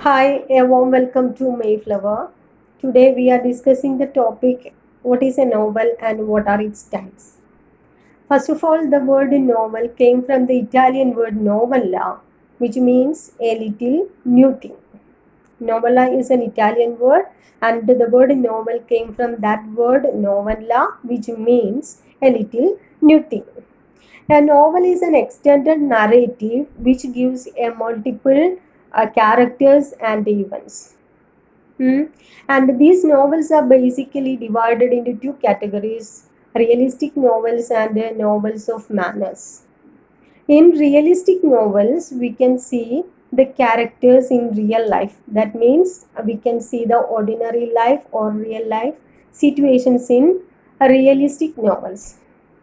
Hi, a warm welcome to Mayflower. Today we are discussing the topic what is a novel and what are its types. First of all, the word novel came from the Italian word novella, which means a little new thing. Novella is an Italian word, and the word novel came from that word novella, which means a little new thing. A novel is an extended narrative which gives a multiple characters and events. Hmm. And these novels are basically divided into two categories: realistic novels and novels of manners. In realistic novels, we can see the characters in real life. That means we can see the ordinary life or real life situations in realistic novels.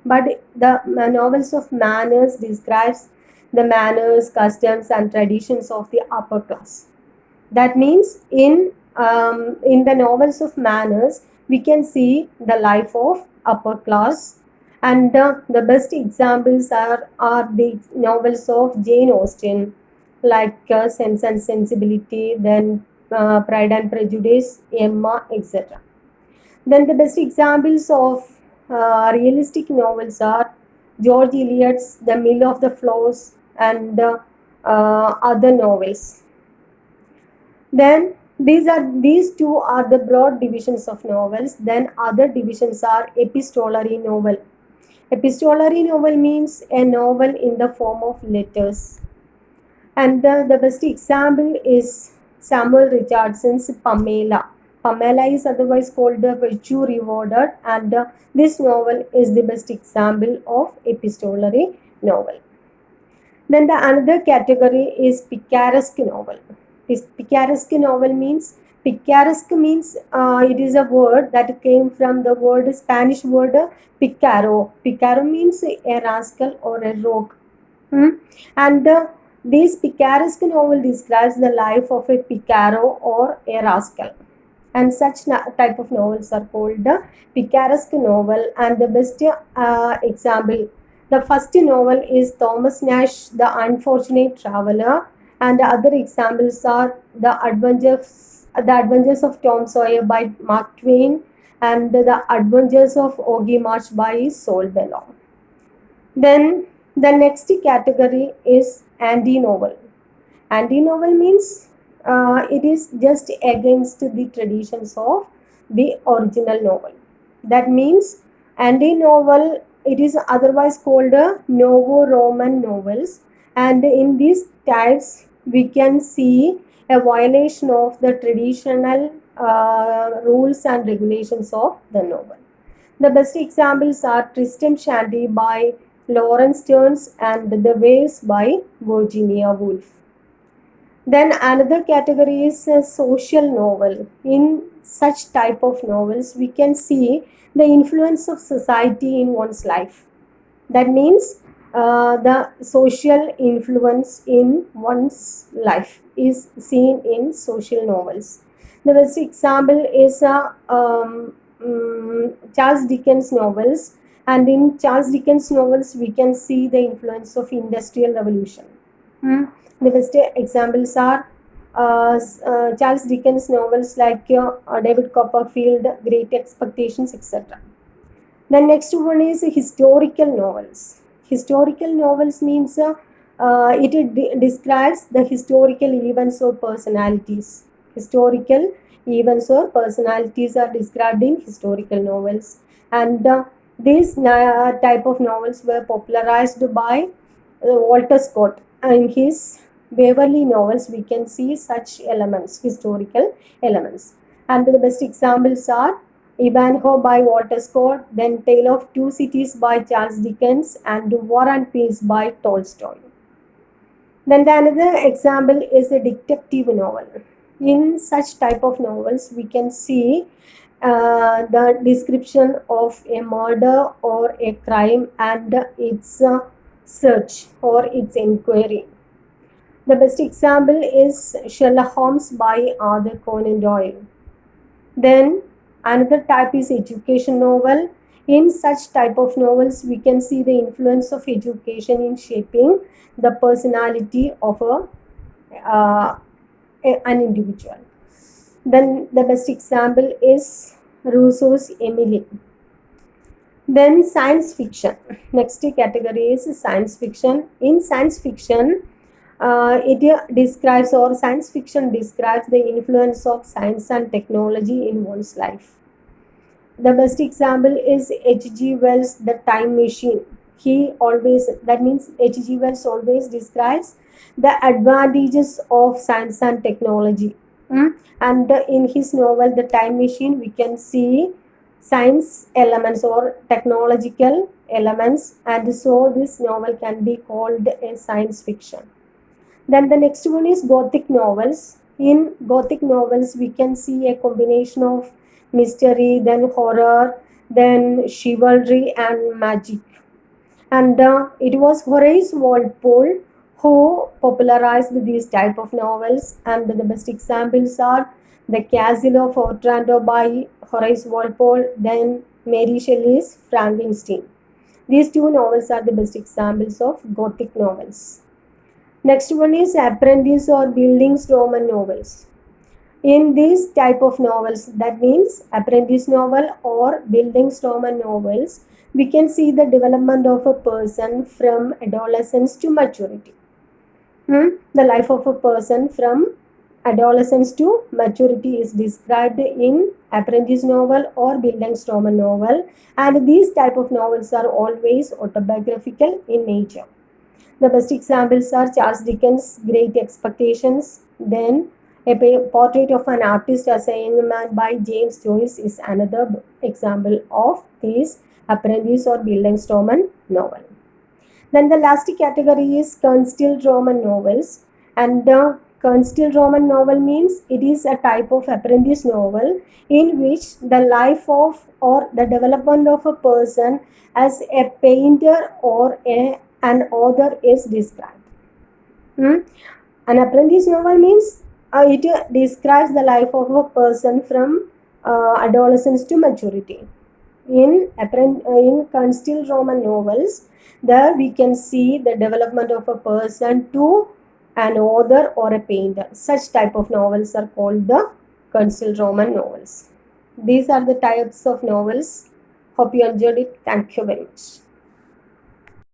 But the novels of manners describes the manners, customs, and traditions of the upper class. That means in the novels of manners, we can see the life of upper class, and the best examples are the novels of Jane Austen, like Sense and Sensibility, then Pride and Prejudice, Emma, etc. Then the best examples of realistic novels are George Eliot's The Mill of the Flowers and other novels. Then these two are the broad divisions of novels. Then other divisions are epistolary novel. Epistolary novel means a novel in the form of letters. And the best example is Samuel Richardson's Pamela. Pamela is otherwise called the Virtue Rewarded, and this novel is the best example of epistolary novel. Then the another category is picaresque novel. Picaresque novel means it is a word that came from the word Spanish word picaro. Picaro means a rascal or a rogue. Hmm? And this picaresque novel describes the life of a picaro or a rascal. And such type of novels are called the picaresque novel. And the best example, the first novel is Thomas Nash, The Unfortunate Traveler, and the other examples are the Adventures of Tom Sawyer by Mark Twain, and the Adventures of Augie March by Saul Bellow. Then the next category is anti-novel. Anti-novel means it is just against the traditions of the original novel. That means anti-novel, it is otherwise called a Novo-Roman novels, and in these types we can see a violation of the traditional rules and regulations of the novel. The best examples are Tristram Shandy by Lawrence Stearns and The Waves by Virginia Woolf. Then another category is a social novel. In such type of novels, we can see the influence of society in one's life. That means the social influence in one's life is seen in social novels. The best example is Charles Dickens novels, and in Charles Dickens novels, we can see the influence of Industrial Revolution. Hmm. The best examples are Charles Dickens novels like David Copperfield, Great Expectations, etc. The next one is historical novels. Historical novels means it describes the historical events or personalities. Historical events or personalities are described in historical novels, and these type of novels were popularized by Walter Scott. In his Waverley novels, we can see such elements, historical elements. And the best examples are Ivanhoe by Walter Scott, then Tale of Two Cities by Charles Dickens, and War and Peace by Tolstoy. Then the another example is a detective novel. In such type of novels, we can see the description of a murder or a crime and its search or its inquiry. The best example is Sherlock Holmes by Arthur Conan Doyle. Then another type is education novel. In such type of novels, we can see the influence of education in shaping the personality of a an individual. Then the best example is Rousseau's Emily. Then science fiction. Next category is science fiction. In science fiction, it describes, or science fiction describes, the influence of science and technology in one's life. The best example is H.G. Wells' The Time Machine. He always, that means H.G. Wells always describes the advantages of science and technology. And in his novel, The Time Machine, we can see science elements or technological elements, and so this novel can be called a science fiction. Then the next one is Gothic novels. In Gothic novels, we can see a combination of mystery, then horror, then chivalry and magic. And it was Horace Walpole who popularized these type of novels. And the best examples are The Castle of Otranto by Horace Walpole, then Mary Shelley's Frankenstein. These two novels are the best examples of Gothic novels. Next one is apprentice or Bildungsroman novels. In this type of novels, that means apprentice novel or Bildungsroman novels, we can see the development of a person from adolescence to maturity. The life of a person from adolescence to maturity is described in apprentice novel or Bildungsroman novel, and these type of novels are always autobiographical in nature. The best examples are Charles Dickens' Great Expectations, then A Portrait of an Artist as a Young Man by James Joyce is another example of this apprentice or Bildungsroman novel. Then the last category is Kunstillroman novels, and the Kunstillroman novel means it is a type of apprentice novel in which the life of or the development of a person as a painter or an author is described. An apprentice novel means it describes the life of a person from adolescence to maturity. In Kunstillroman novels, there we can see the development of a person to an author or a painter. Such type of novels are called the Kunstillroman novels. These are the types of novels. Hope you enjoyed it. Thank you very much.